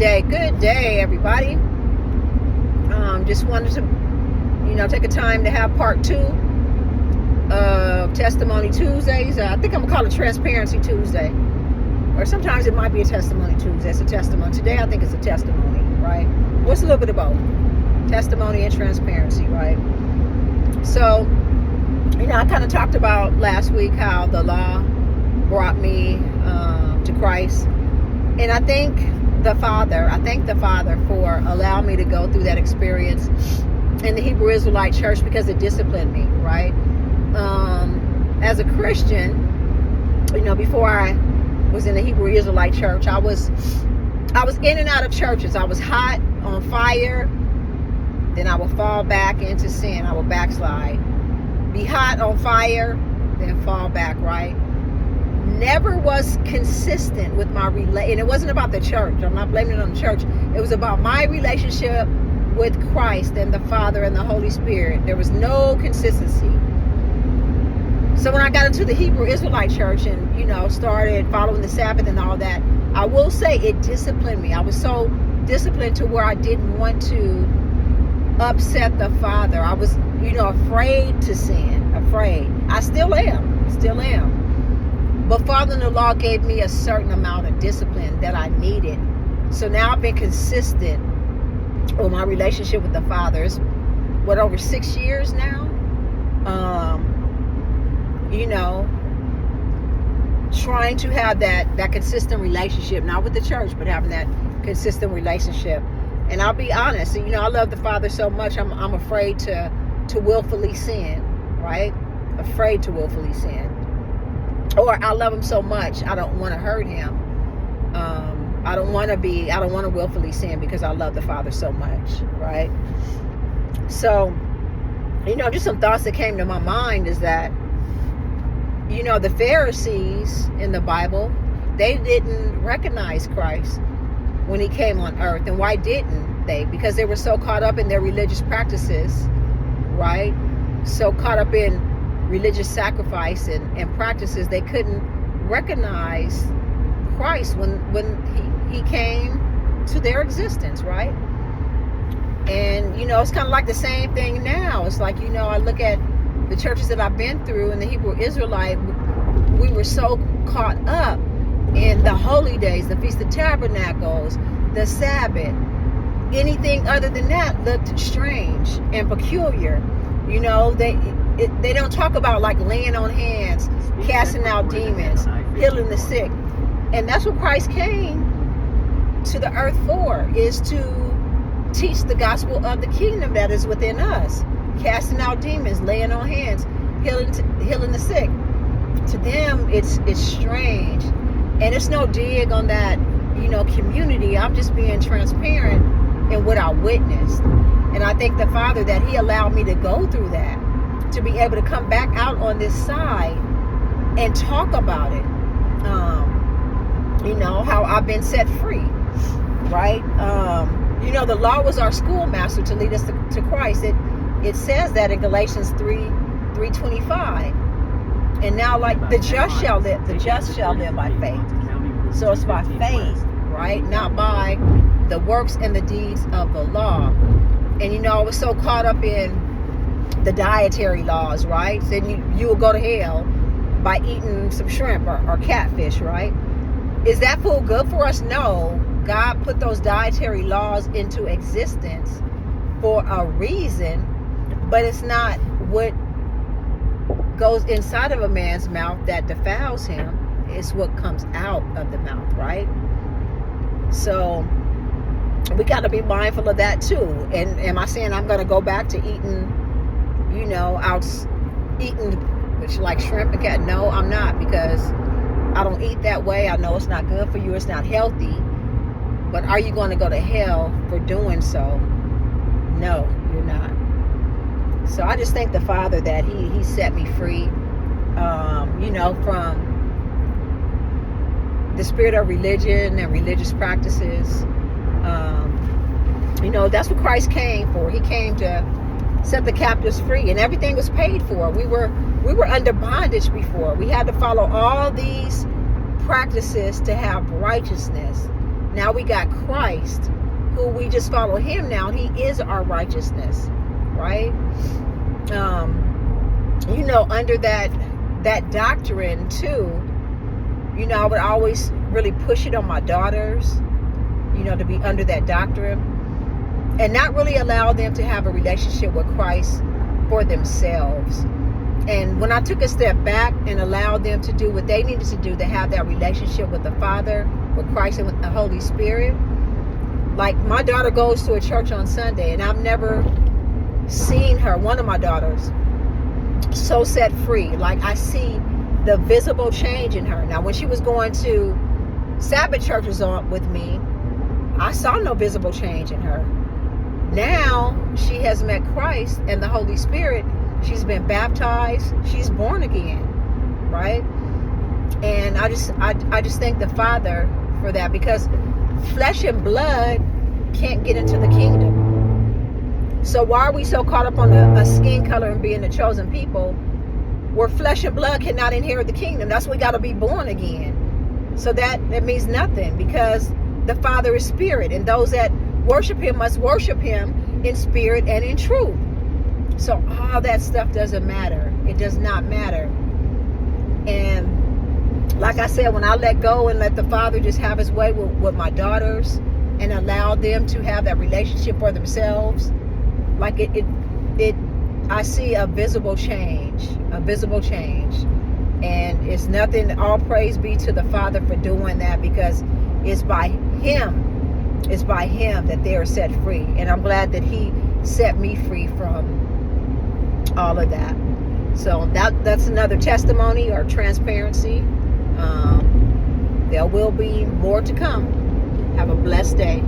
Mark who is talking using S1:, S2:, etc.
S1: Good day, everybody. Just wanted to, take a time to have part 2 of Testimony Tuesdays. I think I'm gonna call it Transparency Tuesday, or sometimes it might be a Testimony Tuesday. It's a testimony. Today, I think it's a testimony, right? What's a little bit of both, testimony and transparency, right? So, I kind of talked about last week how the law brought me to Christ, and I thank the Father for allowing me to go through that experience in the Hebrew Israelite church, because it disciplined me, right? As a Christian, before I was in the Hebrew Israelite church, I was in and out of churches. I was hot, on fire, then I would fall back into sin. I would backslide. Be hot, on fire, then fall back, right? Never was consistent with my and it wasn't about the church. I'm not blaming it on the church. It was about my relationship with Christ and the Father and the Holy Spirit. There was no consistency. So when I got into the Hebrew Israelite church and started following the Sabbath and all that, I will say it disciplined me. I was so disciplined to where I didn't want to upset the Father. I was afraid to sin. Afraid. I still am. But father-in-law gave me a certain amount of discipline that I needed. So now I've been consistent with my relationship with the Father. It's, over 6 years now? Trying to have that consistent relationship, not with the church, but having that consistent relationship. And I'll be honest, I love the Father so much, I'm afraid to willfully sin, right? Afraid to willfully sin. Or I love him so much, I don't want to hurt him. I don't want to willfully sin because I love the Father so much, right? So, just some thoughts that came to my mind is that, the Pharisees in the Bible, they didn't recognize Christ when he came on earth. And why didn't they? Because they were so caught up in their religious practices, right? So caught up in religious sacrifice and practices, they couldn't recognize Christ when he came to their existence, right? And it's kind of like the same thing now. It's like, I look at the churches that I've been through in the Hebrew Israelite, we were so caught up in the holy days, the Feast of Tabernacles, the Sabbath. Anything other than that looked strange and peculiar. They don't talk about like laying on hands, casting out demons, healing the sick. And that's what Christ came to the earth for, is to teach the gospel of the kingdom that is within us. Casting out demons, laying on hands, healing the sick. To them, it's strange. And it's no dig on that, community. I'm just being transparent in what I witnessed. And I thank the Father that he allowed me to go through that, to be able to come back out on this side and talk about it. How I've been set free, right? The law was our schoolmaster to lead us to Christ. It says that in Galatians 3:25. And now, like, the just shall live by faith. So it's by faith, right? Not by the works and the deeds of the law. And I was so caught up in the dietary laws, right? Then you will go to hell by eating some shrimp or catfish, right? Is that food good for us? No. God put those dietary laws into existence for a reason, but it's not what goes inside of a man's mouth that defiles him. It's what comes out of the mouth, right? So we got to be mindful of that too. And am I saying I'm going to go back to eating, which like shrimp and cat? No, I'm not, because I don't eat that way. I know it's not good for you. It's not healthy. But are you going to go to hell for doing so? No, you're not. So I just thank the Father that he set me free, from the spirit of religion and religious practices. That's what Christ came for. He came to set the captives free, and everything was paid for. We were under bondage before. We had to follow all these practices to have righteousness. Now we got Christ, who we just follow him now. He is our righteousness, right? Under that doctrine too, I would always really push it on my daughters, to be under that doctrine and not really allow them to have a relationship with Christ for themselves. And when I took a step back and allowed them to do what they needed to do to have that relationship with the Father, with Christ, and with the Holy Spirit, like my daughter goes to a church on Sunday, and I've never seen her, one of my daughters, so set free. Like I see the visible change in her. Now, when she was going to Sabbath churches with me, I saw no visible change in her. Now she has met Christ and the Holy Spirit. She's been baptized. She's born again, right? And I just thank the Father for that, because flesh and blood can't get into the kingdom. So why are we so caught up on a skin color and being the chosen people, where flesh and blood cannot inherit the kingdom? That's why we got to be born again. So that means nothing, because the Father is spirit, and those that worship him must worship him in spirit and in truth. So all that stuff doesn't matter. It does not matter. And like I said, when I let go and let the Father just have his way with my daughters and allow them to have that relationship for themselves, like I see a visible change. And it's nothing, all praise be to the Father for doing that, because it's by him that they are set free. And I'm glad that he set me free from all of that. So that's another testimony or transparency. There will be more to come. Have a blessed day.